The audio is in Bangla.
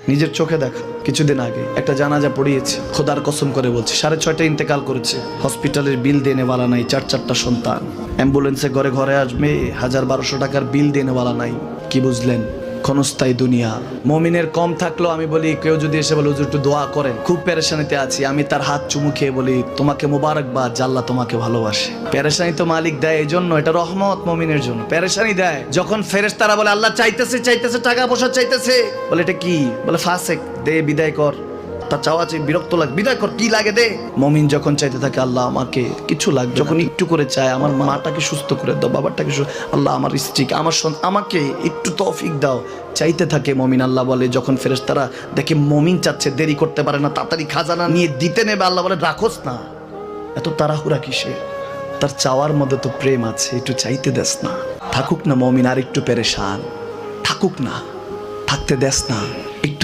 নিজের চোখে দেখা কিছুদিন আগে একটা জানাজা পড়িয়েছে, খোদার কসম করে বলছে 6:30 ইন্তেকাল করেছে। হসপিটালের বিল দেনেওয়ালা নাই, 4 সন্তান, অ্যাম্বুলেন্সে ঘরে ঘরে আসবে, 1000-1200 টাকার বিল দেনেওয়ালা নাই। কি বুঝলেন? ক্ষণস্থায়ী দুনিয়া। মুমিনের কম থাকলেও আমি বলি, কেউ যদি এসে বলে হুজুর একটু দোয়া করেন, খুব পেরেশানিতে আছি, আমি তার হাত চুমু খেয়ে বলি তোমাকে মোবারকবাদ, আল্লাহ তোমাকে ভালোবাসে। পেরেশানি তো মালিক দেয়, এই জন্য এটা রহমত মুমিনের জন্য। পেরেশানি দেয় যখন ফেরেশতারা বলে আল্লাহ চাইতেছে টাকা পয়সা চাইতেছে, বলে এটা কি? বলে ফাসেক, দে বিদায় কর। তার চাওয়া চাই, বিরক্ত লাগে, বিদায় কর, কি লাগে দে। মুমিন যখন চাইতে থাকে আল্লাহ আমাকে কিছু লাগবে, যখন একটু করে চায় আমার মাটাকে সুস্থ করে দাও, বাবাটাকে আল্লাহ আমার স্ত্রীকে, আমার আমাকে একটু তৌফিক দাও, চাইতে থাকে মুমিন। আল্লাহ বলে যখন ফেরেশতারা দেখে মুমিন চাচ্ছে, দেরি করতে পারে না, তাড়াতাড়ি খাজানা নিয়ে দিতে নেবে, আল্লাহ বলে রাখোস না, এত তাড়াহুড়া কিসে? তার চাওয়ার মধ্যে তো প্রেম আছে, একটু চাইতে দেস না। থাকুক না মুমিন আর একটু পেরেশান, থাকুক না, থাকতে দেস না।